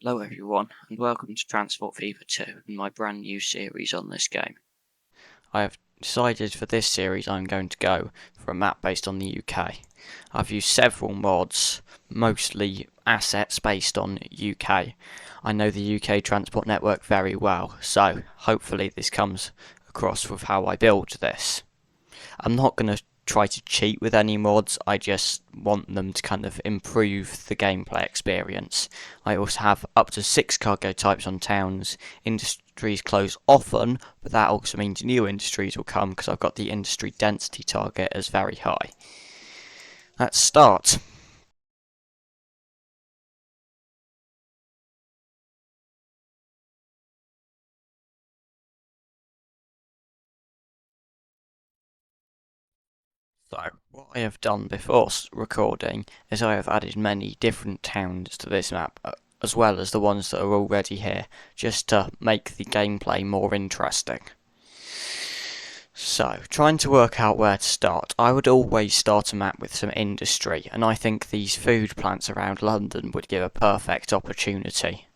Hello everyone, and welcome to Transport Fever 2 and my brand new series on this game. I have decided for this series I'm going to go for a map based on the UK. I've used several mods, mostly assets based on UK. I know the UK transport network very well, so hopefully this comes across with how I build this. I'm not going to try to cheat with any mods, I just want them to kind of improve the gameplay experience. I also have up to 6 cargo types on towns. Industries close often, but that also means new industries will come because I've got the industry density target as very high. Let's start. So, what I have done before recording is I have added many different towns to this map, as well as the ones that are already here, just to make the gameplay more interesting. So, trying to work out where to start, I would always start a map with some industry, and I think these food plants around London would give a perfect opportunity.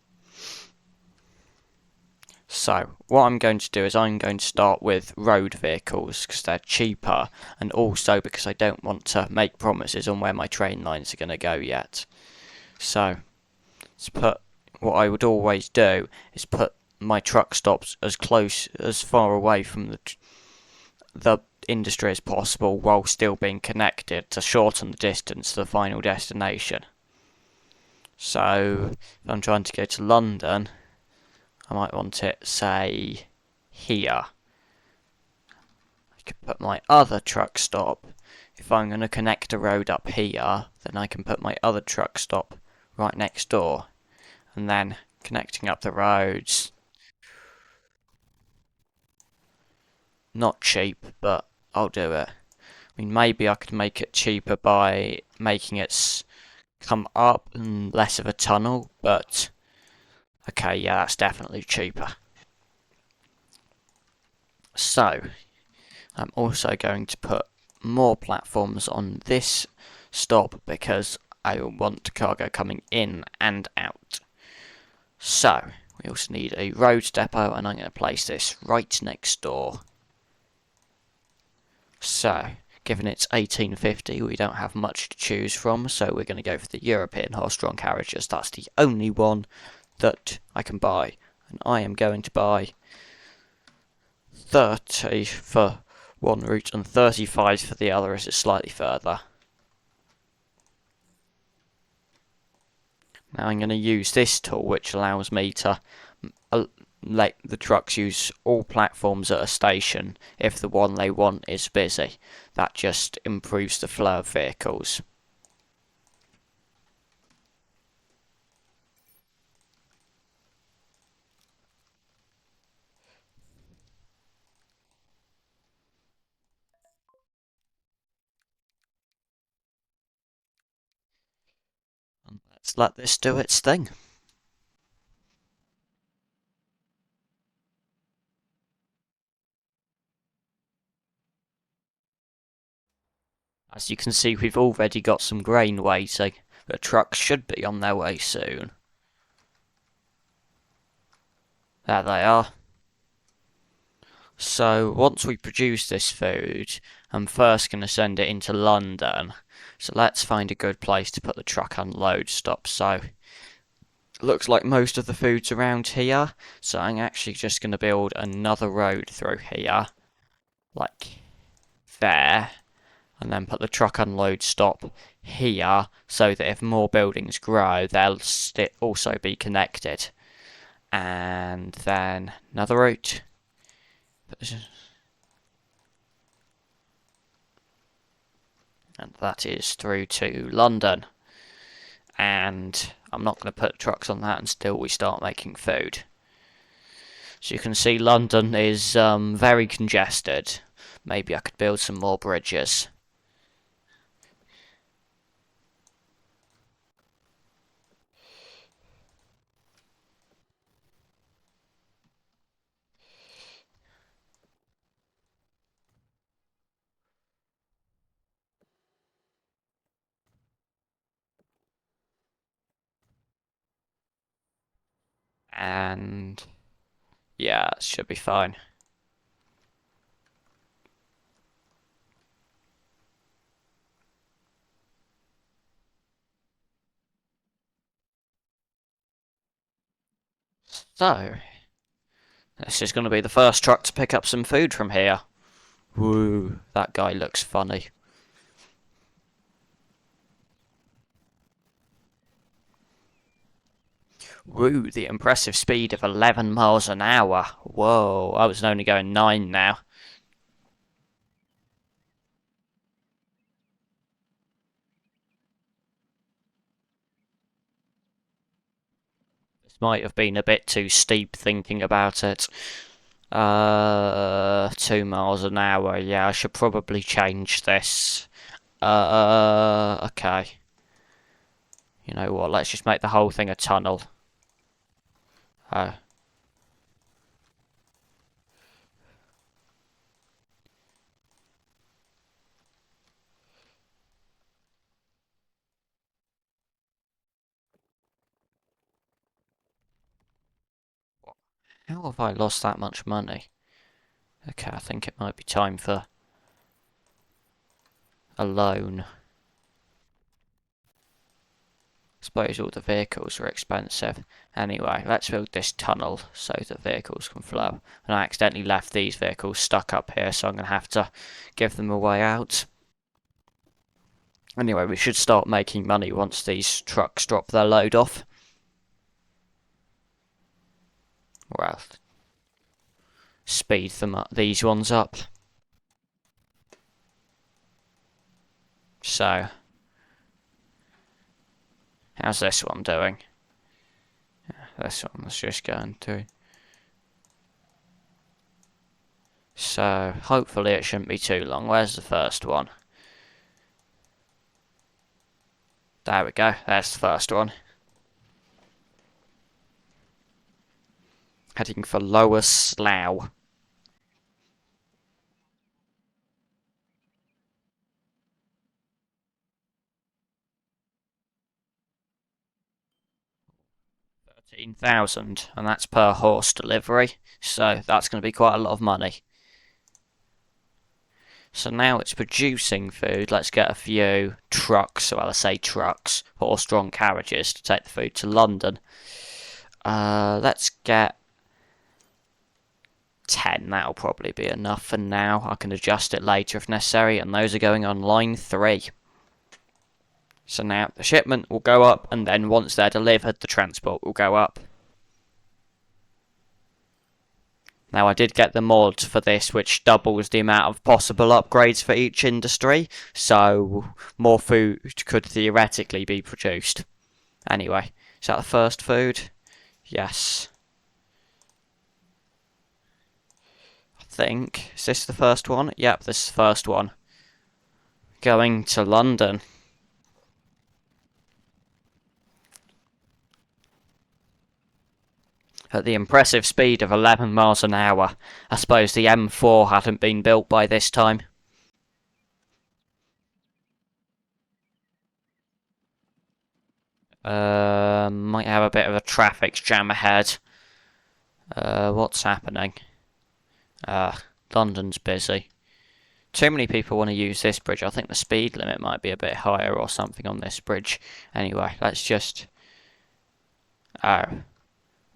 So, what I'm going to do is I'm going to start with road vehicles because they're cheaper, and also because I don't want to make promises on where my train lines are going to go yet. So, what I would always do is put my truck stops as far away from the industry as possible while still being connected to shorten the distance to the final destination. So, if I'm trying to go to London, I might want it, say, here. I could put my other truck stop. If I'm going to connect a road up here, then I can put my other truck stop right next door. And then connecting up the roads. Not cheap, but I'll do it. I mean, maybe I could make it cheaper by making it come up and less of a tunnel, but okay, yeah, that's definitely cheaper. So, I'm also going to put more platforms on this stop because I want cargo coming in and out. So, we also need a roads depot, and I'm going to place this right next door. So, given it's 1850, we don't have much to choose from, so we're going to go for the European horse-drawn carriages. That's the only one that I can buy, and I am going to buy 30 for one route and 35 for the other as it's slightly further. Now I'm going to use this tool which allows me to let the trucks use all platforms at a station if the one they want is busy. That just improves the flow of vehicles. And let's let this do its thing. As you can see, we've already got some grain waiting. The trucks should be on their way soon. There they are. So once we produce this food, I'm first going to send it into London. So let's find a good place to put the truck unload stop. So looks like most of the food's around here. So I'm actually just going to build another road through here, like there, and then put the truck unload stop here so that if more buildings grow, they'll also be connected. And then another route. And that is through to London. And I'm not going to put trucks on that until we start making food. So you can see London is very congested. Maybe I could build some more bridges. And yeah, it should be fine. So, this is going to be the first truck to pick up some food from here. Woo, that guy looks funny. Woo, the impressive speed of 11 miles an hour. Whoa, I was only going 9 now. This might have been a bit too steep thinking about it. 2 miles an hour. Yeah, I should probably change this. Okay. You know what? Let's just make the whole thing a tunnel. Oh. How have I lost that much money? Okay, I think it might be time for a loan. I suppose all the vehicles are expensive. Anyway, let's build this tunnel so the vehicles can flow. And I accidentally left these vehicles stuck up here, so I'm going to have to give them a way out. Anyway, we should start making money once these trucks drop their load off. Well, speed them up, these ones up. So, how's this one doing? This one's just going to. So, hopefully it shouldn't be too long. Where's the first one? There we go, there's the first one. Heading for Lower Slough. $13,000, and that's per horse delivery, so that's going to be quite a lot of money. So now it's producing food. Let's get a few trucks, well I say trucks, horse-drawn carriages to take the food to London. Let's get 10, that'll probably be enough for now. I can adjust it later if necessary, and those are going on line 3. So now the shipment will go up, and then once they're delivered, the transport will go up. Now I did get the mod for this, which doubles the amount of possible upgrades for each industry, so more food could theoretically be produced. Anyway, is that the first food? Yes. I think. Is this the first one? Yep, this is the first one. Going to London. At the impressive speed of 11 miles an hour. I suppose the M4 hadn't been built by this time. Might have a bit of a traffic jam ahead. What's happening? London's busy. Too many people want to use this bridge. I think the speed limit might be a bit higher or something on this bridge. Anyway, let's just... Oh.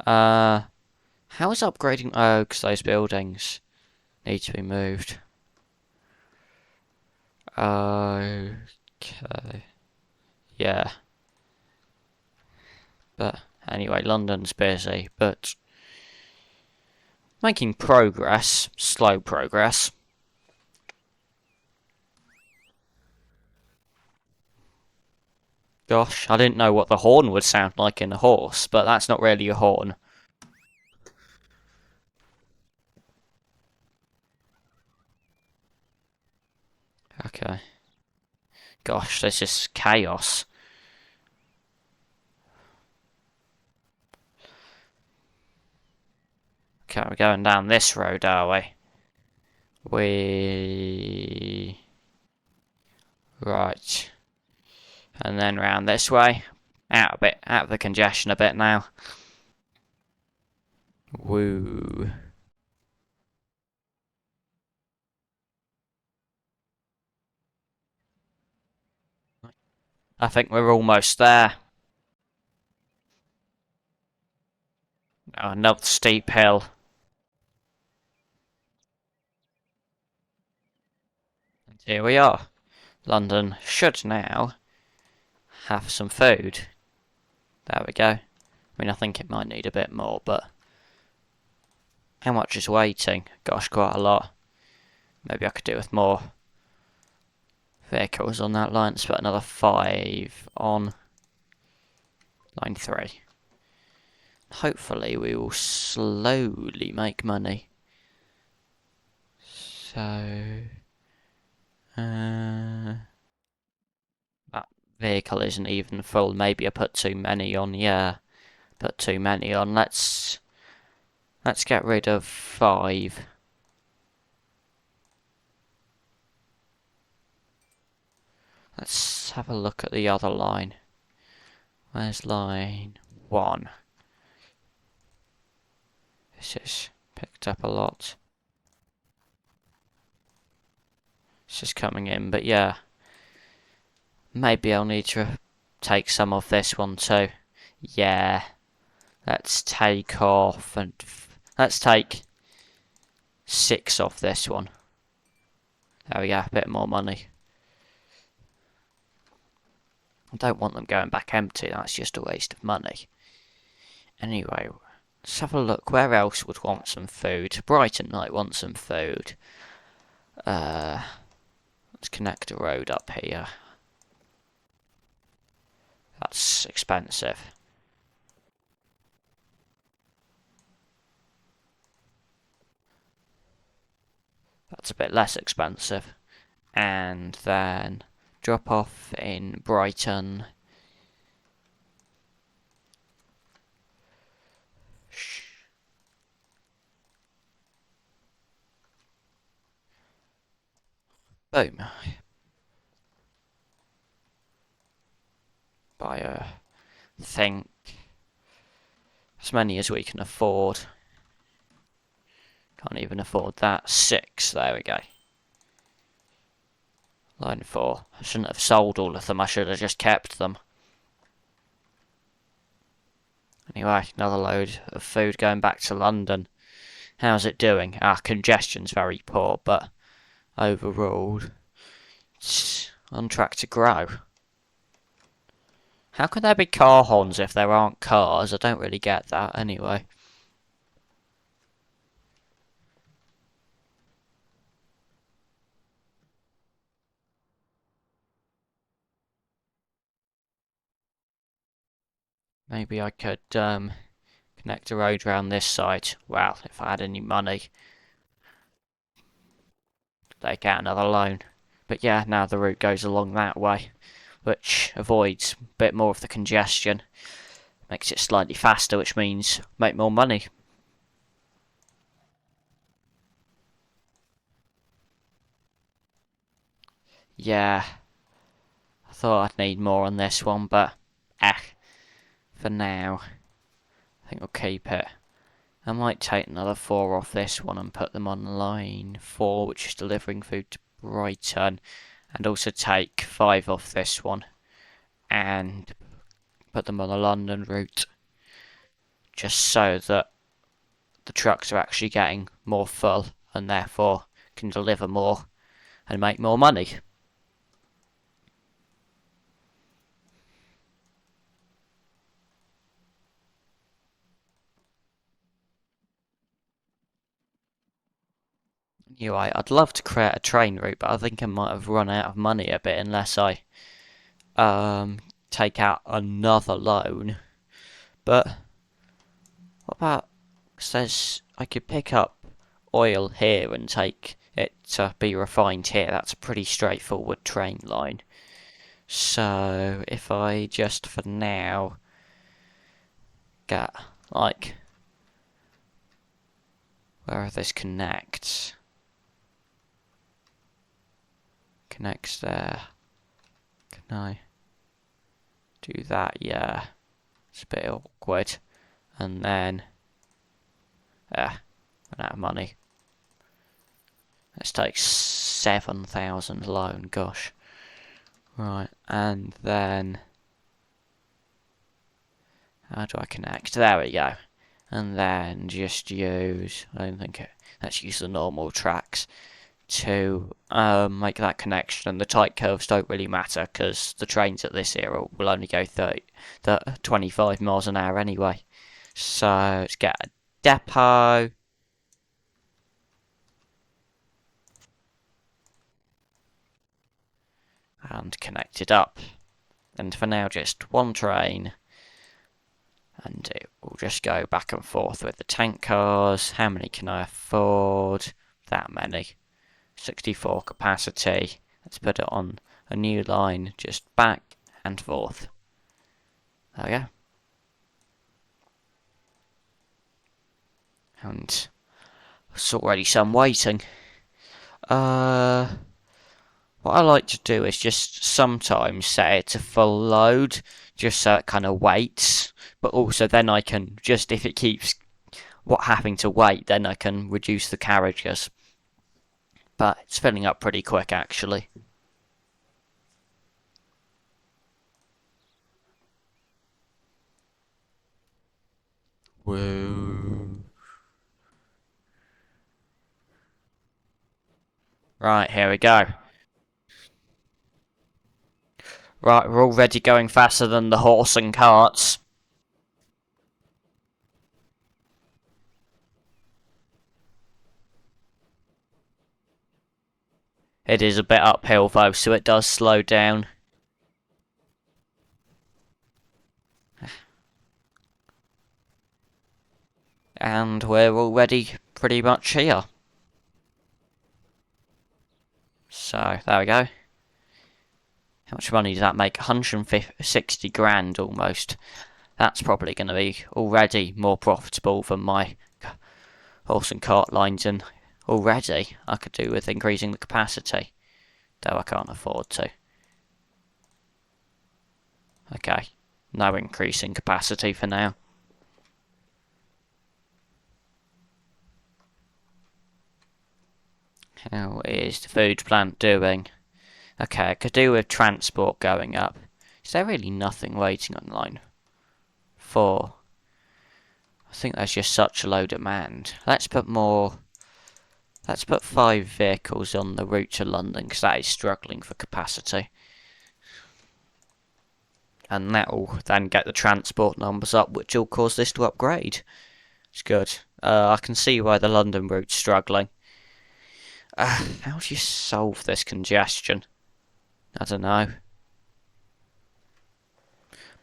How is upgrading... Oh, because those buildings need to be moved. Okay. Yeah. But anyway, London's busy, but making progress, slow progress. Gosh, I didn't know what the horn would sound like in a horse, but that's not really a horn. Okay. Gosh, this is chaos. Okay, we're going down this road, are we? Right. And then round this way. Out of the congestion a bit now. Woo. I think we're almost there. Oh, another steep hill. And here we are. London should now have some food. There we go. I mean, I think it might need a bit more, but how much is waiting? Gosh, quite a lot. Maybe I could do with more vehicles on that line. Let's put another 5 on line 3. Hopefully we will slowly make money. So, that vehicle isn't even full. Maybe I put too many on. Yeah, put too many on. Let's get rid of 5. Let's have a look at the other line. Where's line 1? This is picked up a lot. It's just coming in, but yeah. Maybe I'll need to take some of this one too. Yeah. Let's take off and let's take 6 off this one. There we go, a bit more money. I don't want them going back empty, that's just a waste of money. Anyway, let's have a look. Where else would want some food? Brighton might want some food. Let's connect a road up here. That's expensive. That's a bit less expensive. And then drop off in Brighton. Boom. Buy a thing. As many as we can afford. Can't even afford that. 6, there we go. Line 4. I shouldn't have sold all of them, I should have just kept them. Anyway, another load of food going back to London. How's it doing? Congestion's very poor, but overall, it's on track to grow. How can there be car horns if there aren't cars? I don't really get that anyway. Maybe I could connect a road around this side. Well, if I had any money, take out another loan. But yeah, now the route goes along that way, which avoids a bit more of the congestion. Makes it slightly faster, which means make more money. Yeah, I thought I'd need more on this one, but for now, I think I'll keep it. I might take another 4 off this one and put them on line 4, which is delivering food to Brighton, and also take 5 off this one and put them on the London route, just so that the trucks are actually getting more full and therefore can deliver more and make more money. Anyway, I'd love to create a train route, but I think I might have run out of money a bit unless I take out another loan. But what about, says I could pick up oil here and take it to be refined here. That's a pretty straightforward train line. So if I just for now get like where this connects there. Can I do that? Yeah, it's a bit awkward. And then Yeah, ran out of money. Let's take 7,000 loan, gosh. Right, and then... How do I connect? There we go. And then just use... I don't think it... Let's use the normal tracks to make that connection. And the tight curves don't really matter because the trains at this era will only go 25 miles an hour anyway. So let's get a depot. And connect it up. And for now, just one train. And it will just go back and forth with the tank cars. How many can I afford? That many. 64 capacity. Let's put it on a new line, just back and forth. There we go. And it's already some waiting. What I like to do is just sometimes set it to full load, just so it kind of waits. But also then I can, just if it keeps having to wait, then I can reduce the carriages. But it's filling up pretty quick actually. Woo. Right, here we go. Right, we're already going faster than the horse and carts. It is a bit uphill though, so it does slow down. And we're already pretty much here. So, there we go. How much money does that make? 160 grand almost. That's probably going to be already more profitable than my horse and cart lines, and already I could do with increasing the capacity. Though I can't afford to. Okay, no increase in capacity for now. How is the food plant doing? Okay, I could do with transport going up. Is there really nothing waiting on line 4? I think there's just such a low demand. Let's put 5 vehicles on the route to London because that is struggling for capacity. And that will then get the transport numbers up, which will cause this to upgrade. It's good. I can see why the London route's struggling. How do you solve this congestion? I don't know.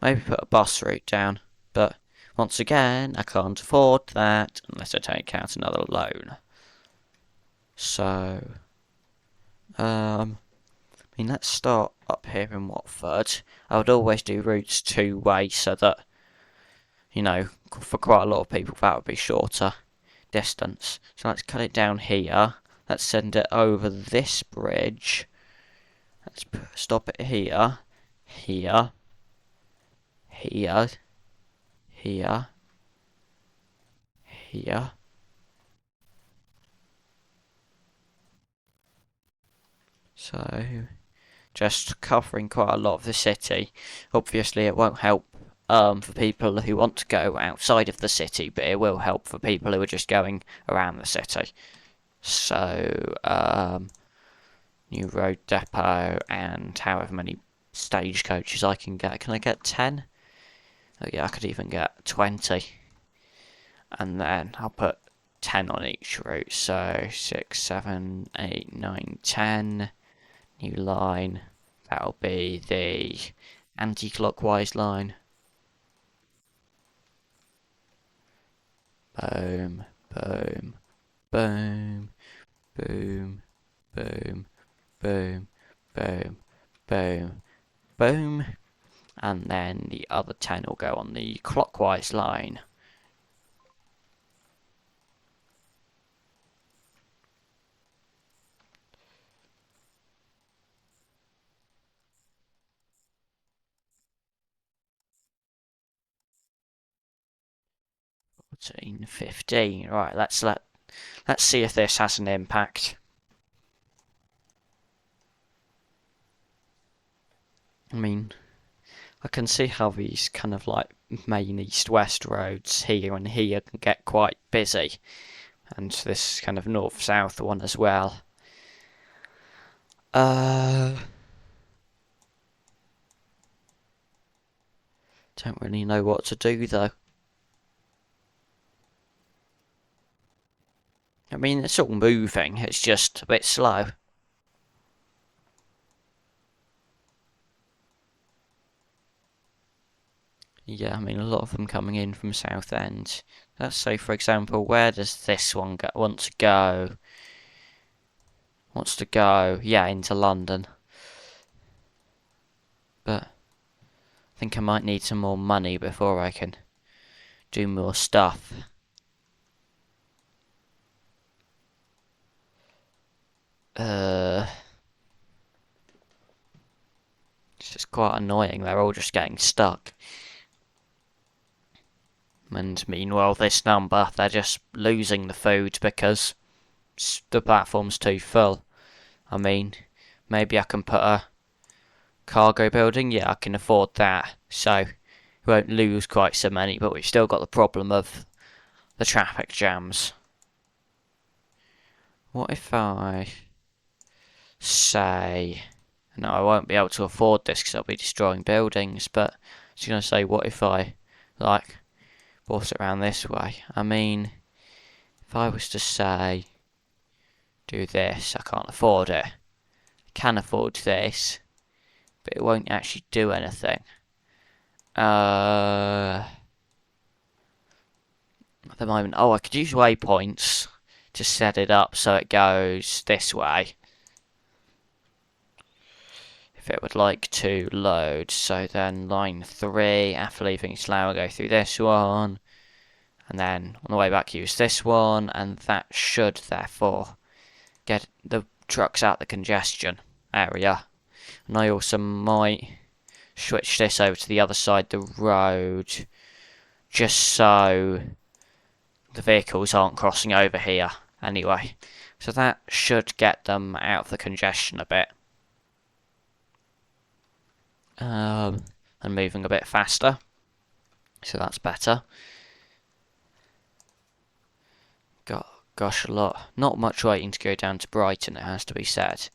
Maybe put a bus route down. But once again, I can't afford that unless I take out another loan. So, I mean, let's start up here in Watford. I would always do routes two-way so that, for quite a lot of people that would be shorter distance. So let's cut it down here. Let's send it over this bridge. Let's stop it here, here, here, here, here. So, just covering quite a lot of the city. Obviously, it won't help for people who want to go outside of the city, but it will help for people who are just going around the city. So, new road depot and however many stagecoaches I can get. Can I get 10? Oh yeah, I could even get 20. And then I'll put 10 on each route. So 6, 7, 8, 9, 10. New line. That'll be the anti-clockwise line. Boom, boom, boom, boom, boom, boom, boom, boom, boom. And then the other 10 will go on the clockwise line. 14, 15. Right, let's see if this has an impact. I mean, I can see how these kind of like main east-west roads here and here can get quite busy, and this kind of north-south one as well. Don't really know what to do though. I mean, it's all moving, it's just a bit slow. Yeah, I mean, a lot of them coming in from Southend. Let's say, for example, where does this one want to go? Wants to go, yeah, into London. But I think I might need some more money before I can do more stuff. It's just quite annoying. They're all just getting stuck. And meanwhile, this number, they're just losing the food because the platform's too full. I mean, maybe I can put a cargo building. Yeah, I can afford that. So we won't lose quite so many, but we've still got the problem of the traffic jams. What if I say... No, I won't be able to afford this because I'll be destroying buildings, but I was going to say, what if I, like, brought it around this way? I mean, if I was to say, do this, I can't afford it. I can afford this, but it won't actually do anything. At the moment, I could use waypoints to set it up so it goes this way. If it would like to load, so then line 3, after leaving Slough, go through this one, and then on the way back use this one, and that should therefore get the trucks out the congestion area. And I also might switch this over to the other side of the road, just so the vehicles aren't crossing over here anyway. So that should get them out of the congestion a bit. And moving a bit faster, so that's better. Gosh, not much waiting to go down to Brighton, it has to be said.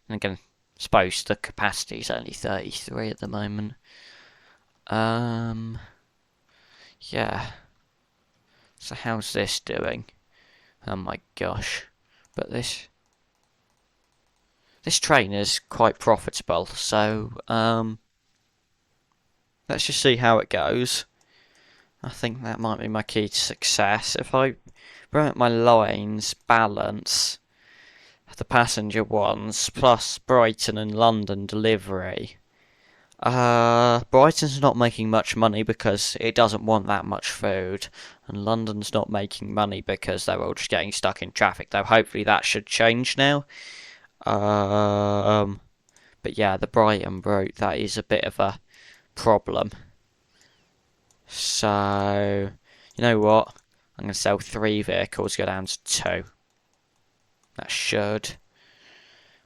And again, I suppose the capacity is only 33 at the moment. Yeah. So how's this doing? Oh my gosh. But this train is quite profitable, so let's just see how it goes. I think that might be my key to success. If I bring up my lines, balance the passenger ones, plus Brighton and London delivery. Brighton's not making much money because it doesn't want that much food, and London's not making money because they're all just getting stuck in traffic, though hopefully that should change now. But yeah, the Brighton route, that is a bit of a problem. So, you know what? I'm going to sell 3 vehicles, go down to 2. That should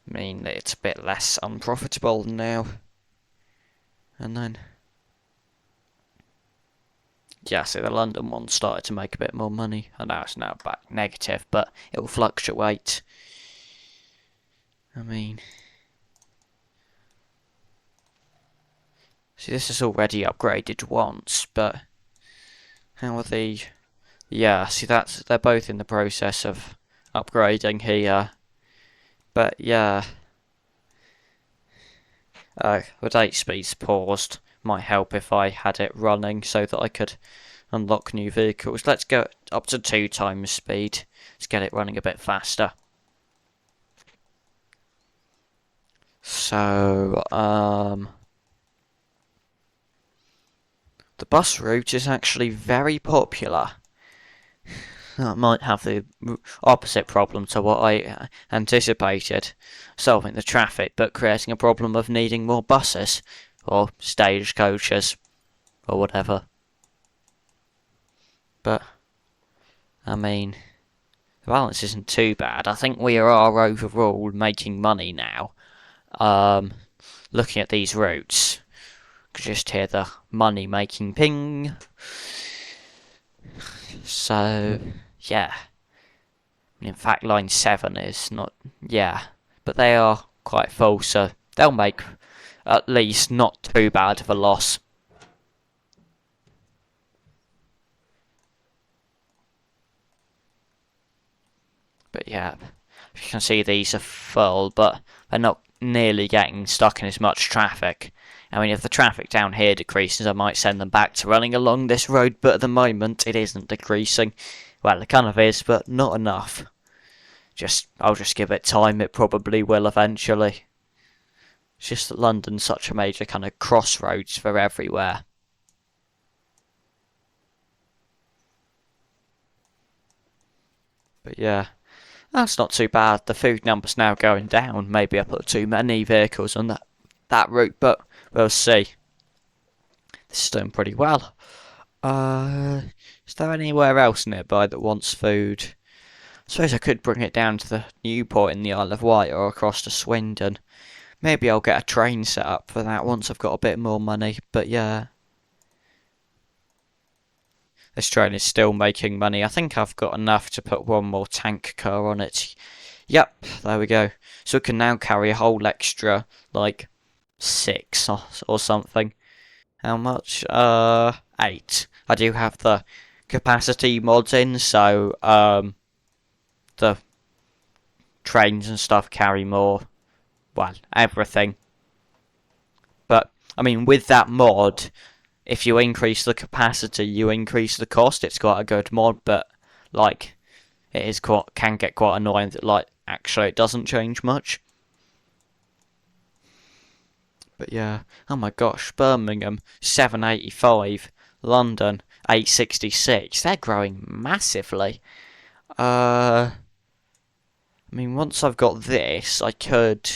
mean that it's a bit less unprofitable now. And then... yeah, so the London one started to make a bit more money. I know it's now back negative, but it will fluctuate. I mean... see, this is already upgraded once, but... how are the... yeah, see, they're both in the process of upgrading here. But yeah, the date speed's paused. Might help if I had it running so that I could unlock new vehicles. Let's go up to 2 times speed. Let's get it running a bit faster. So, the bus route is actually very popular. That might have the opposite problem to what I anticipated. Solving the traffic, but creating a problem of needing more buses. Or stagecoaches. Or whatever. But I mean, the balance isn't too bad. I think we are overall making money now. Looking at these routes, could just hear the money making ping. So, yeah. In fact, line 7 is not, yeah. But they are quite full, so they'll make at least not too bad of a loss. But yeah, you can see these are full, but they're not nearly getting stuck in as much traffic. I mean, if the traffic down here decreases, I might send them back to running along this road, but at the moment it isn't decreasing. Well, it kind of is, but not enough. I'll just give it time, it probably will eventually. It's just that London's such a major kind of crossroads for everywhere. But yeah, that's not too bad. The food number's now going down. Maybe I put too many vehicles on that route, but we'll see. This is doing pretty well. Is there anywhere else nearby that wants food? I suppose I could bring it down to the Newport in the Isle of Wight or across to Swindon. Maybe I'll get a train set up for that once I've got a bit more money. But yeah, this train is still making money. I think I've got enough to put one more tank car on it. Yep, there we go. So it can now carry a whole extra, like, 6 or something. How much? 8. I do have the capacity mods in, so, the trains and stuff carry more. Well, everything. But, I mean, with that mod, if you increase the capacity, you increase the cost. It's quite a good mod, but, like, can get quite annoying that, like, actually it doesn't change much. But yeah, oh my gosh, Birmingham 785, London 866. They're growing massively. I mean, once I've got this, I could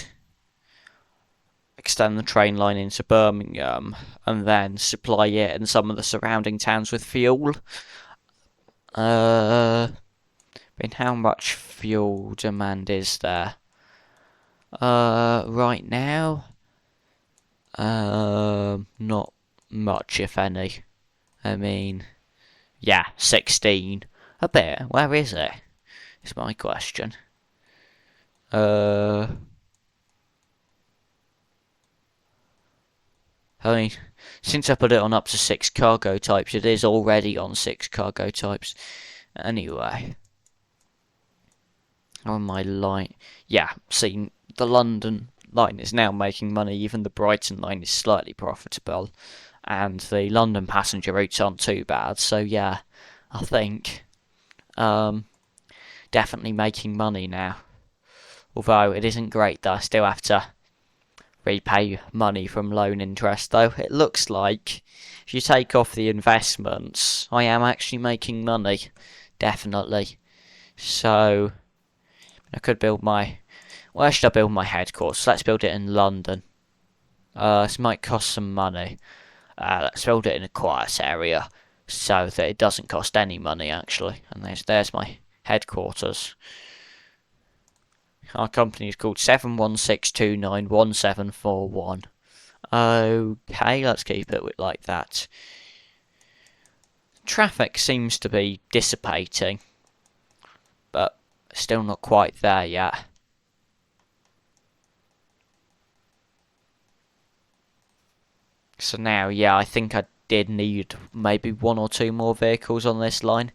extend the train line into Birmingham and then supply it and some of the surrounding towns with fuel. I mean, how much fuel demand is there? Right now, not much, if any. I mean, yeah, 16. A bit. Where is it? Is my question. I mean, since I put it on up to 6 cargo types, it is already on 6 cargo types. Anyway. On my line. Yeah, see, the London line is now making money. Even the Brighton line is slightly profitable. And the London passenger routes aren't too bad. So yeah, I think definitely making money now. Although it isn't great that I still have to repay money from loan interest, though. It looks like if you take off the investments, I am actually making money. Definitely. So I could build my... Where should I build my headquarters? Let's build it in London. This might cost some money. Let's build it in a quiet area so that it doesn't cost any money, actually. And there's my headquarters. Our company is called 716291741. Okay, let's keep it like that. Traffic seems to be dissipating, but still not quite there yet. So now, yeah, I think I did need maybe 1 or 2 more vehicles on this line.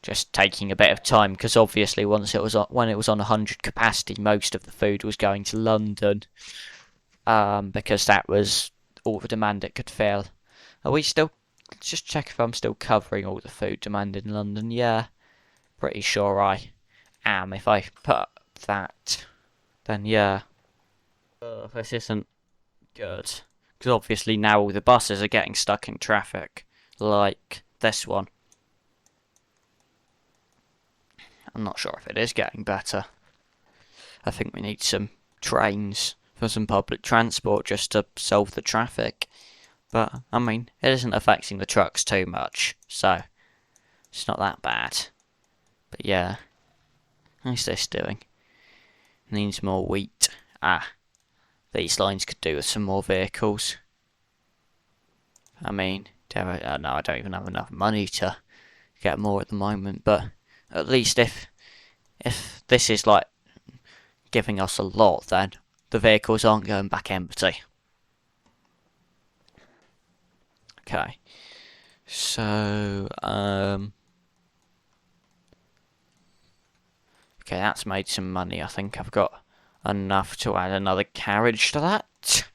Just taking a bit of time, because obviously when it was on 100 capacity, most of the food was going to London. Because that was all the demand it could fill. Are we still... Let's just check if I'm still covering all the food demand in London. Yeah, pretty sure I am. If I put that, then yeah. This isn't good. Because obviously now all the buses are getting stuck in traffic. Like this one. I'm not sure if it is getting better. I think we need some trains for some public transport just to solve the traffic. But, I mean, it isn't affecting the trucks too much, so it's not that bad. But yeah, how's this doing? Needs more wheat. Ah, these lines could do with some more vehicles. I mean, no, I don't even have enough money to get more at the moment, but at least if this is like giving us a lot, then the vehicles aren't going back empty. Okay, so okay, that's made some money. I think I've got enough to add another carriage to that.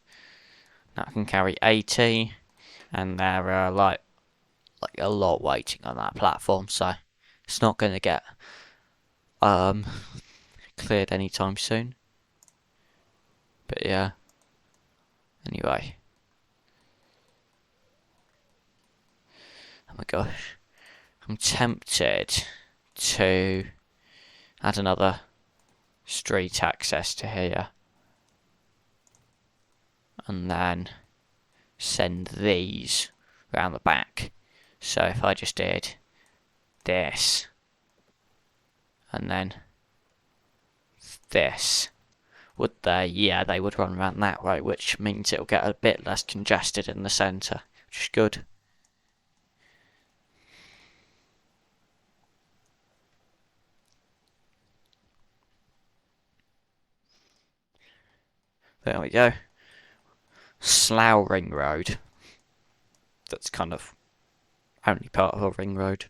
That can carry 80, and there are like a lot waiting on that platform, so it's not going to get cleared anytime soon. But yeah. Anyway. Oh my gosh. I'm tempted to add another street access to here. And then send these around the back. So if I just did this. And then this. Would they? Yeah, they would run around that way, which means it'll get a bit less congested in the centre, which is good. There we go. Slough Ring Road. That's kind of only part of a ring road.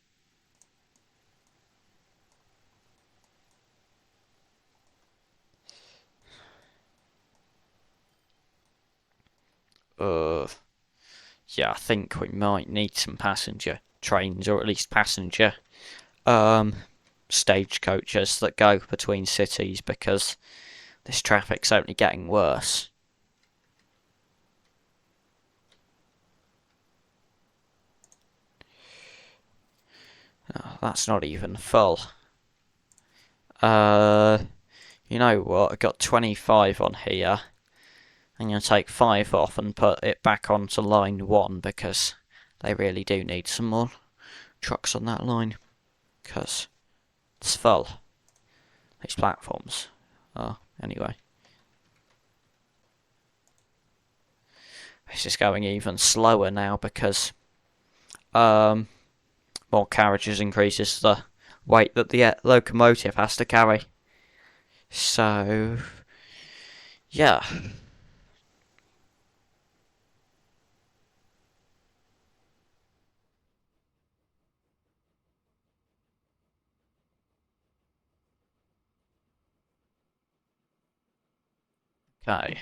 Yeah, I think we might need some passenger trains, or at least passenger stagecoaches that go between cities, because this traffic's only getting worse. Oh, that's not even full. You know what? I got 25 on here. I'm going to take 5 off and put it back onto line 1, because they really do need some more trucks on that line, because it's full. These platforms. Oh, anyway. This is going even slower now because more carriages increases the weight that the locomotive has to carry. So, yeah. Okay.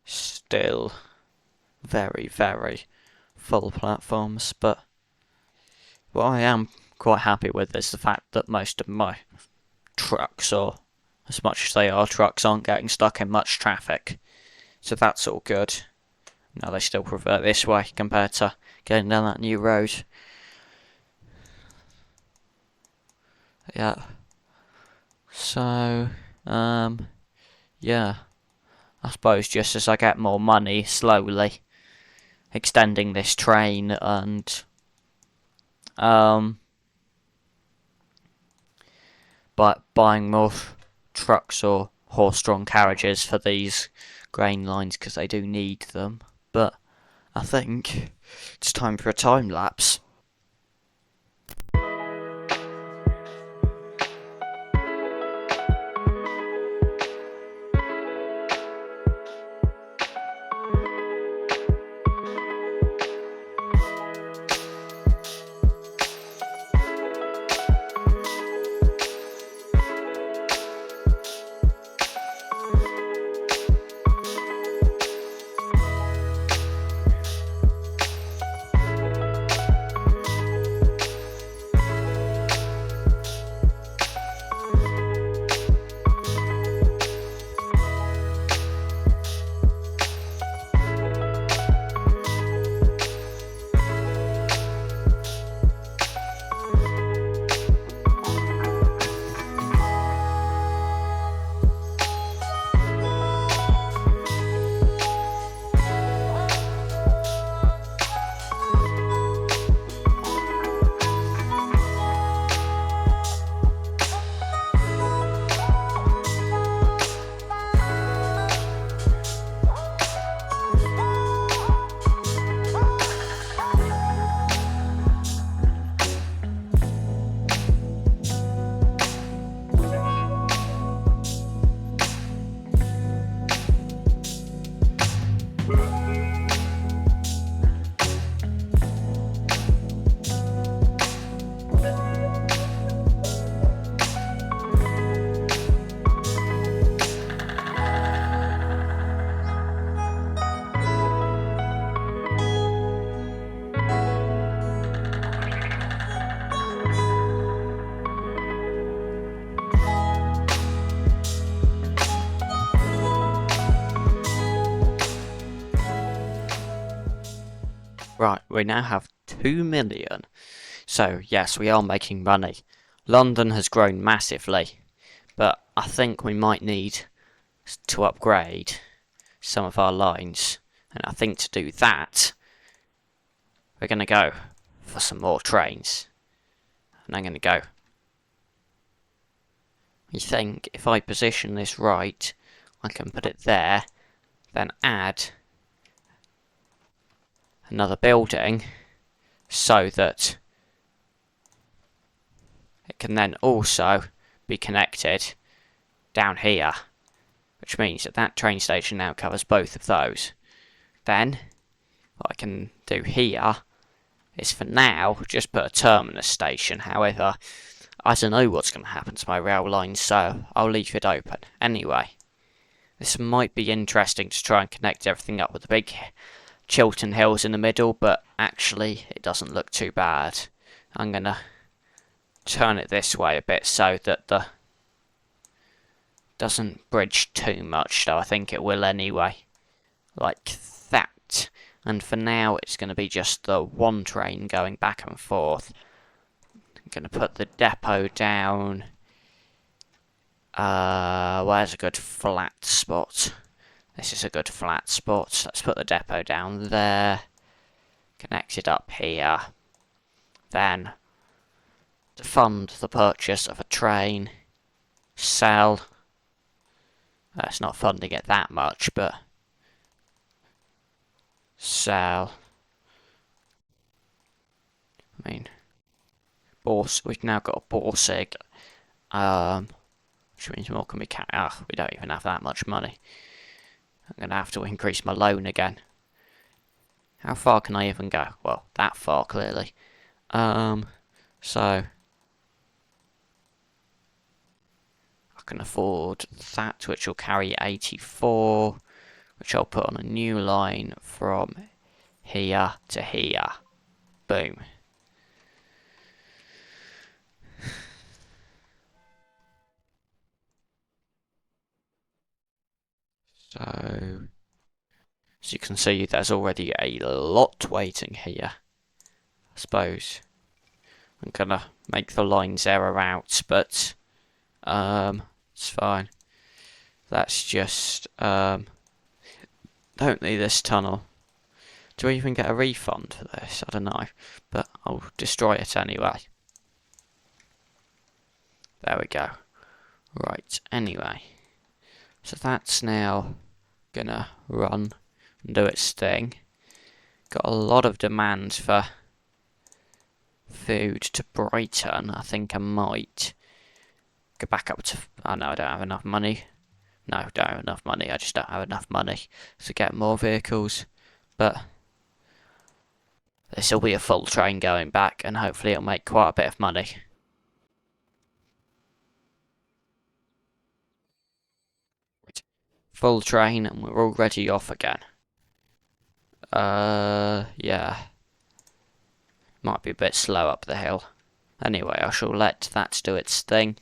Still very, very full platforms, but what I am quite happy with is the fact that most of my trucks, or as much as they are trucks, aren't getting stuck in much traffic. So that's all good. Now they still prefer this way compared to getting down that new road. Yeah. So, yeah. I suppose just as I get more money, slowly extending this train and but buying more trucks or horse-drawn carriages for these grain lines, because they do need them. But I think it's time for a time lapse. Right, we now have 2 million. So, yes, we are making money. London has grown massively, but I think we might need to upgrade some of our lines. And I think to do that, we're going to go for some more trains. And I'm going to go. You think if I position this right, I can put it there, then add another building so that it can then also be connected down here, which means that that train station now covers both of those. Then what I can do here is for now just put a terminus station. However, I don't know what's going to happen to my rail line, so I'll leave it open. Anyway, this might be interesting to try and connect everything up with the big Chiltern Hills in the middle, but actually it doesn't look too bad. I'm going to turn it this way a bit so that the doesn't bridge too much, though I think it will anyway. Like that. And for now it's going to be just the one train going back and forth. I'm going to put the depot down. Where's a good flat spot? This is a good flat spot. Let's put the depot down there. Connect it up here. Then, to fund the purchase of a train, sell. It's not funding it that much, but sell. I mean, we've now got a Borsig, which means more can be we don't even have that much money. I'm going to have to increase my loan again. How far can I even go? Well, that far, clearly. So I can afford that, which will carry 84, which I'll put on a new line from here to here. Boom. So, as you can see, there's already a lot waiting here. I suppose I'm gonna make the lines error out, but it's fine. That's just don't need this tunnel. Do I even get a refund for this? I don't know, but I'll destroy it anyway. There we go. Right, anyway. So that's now gonna run and do its thing. Got a lot of demand for food to Brighton. I think I might go back up to... Oh no, I don't have enough money. No, I don't have enough money. I just don't have enough money to get more vehicles. But this will be a full train going back, and hopefully it'll make quite a bit of money. Full train, and we're already off again. Yeah. Might be a bit slow up the hill. Anyway, I shall let that do its thing.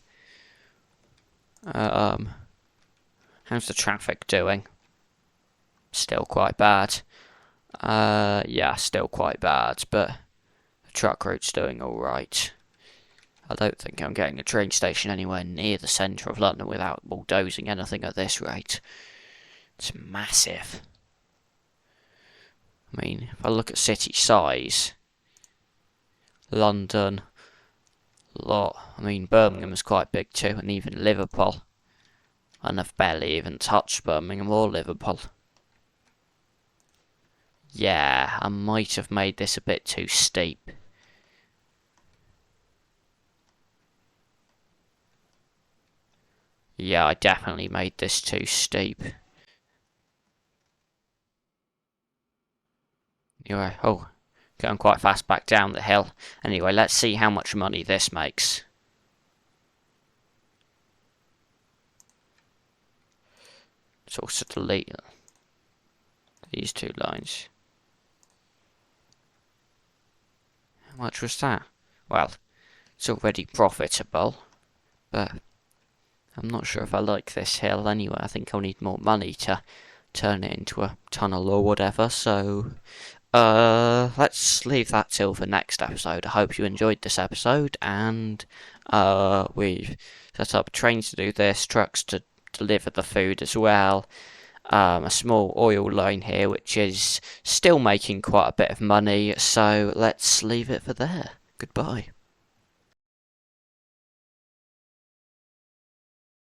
How's the traffic doing? Still quite bad. Yeah, still quite bad, but the truck route's doing alright. I don't think I'm getting a train station anywhere near the centre of London without bulldozing anything at this rate. It's massive. I mean, if I look at city size, London, Birmingham's quite big too, and even Liverpool. And I've barely even touched Birmingham or Liverpool. Yeah, I might have made this a bit too steep. Yeah, I definitely made this too steep. Anyway, oh, going quite fast back down the hill. Anyway, let's see how much money this makes. Let's also delete these two lines. How much was that? Well, it's already profitable, but I'm not sure if I like this hill anyway. I think I'll need more money to turn it into a tunnel or whatever, so let's leave that till the next episode. I hope you enjoyed this episode, and we've set up trains to do this, trucks to deliver the food as well. A small oil line here, which is still making quite a bit of money, so let's leave it for there. Goodbye.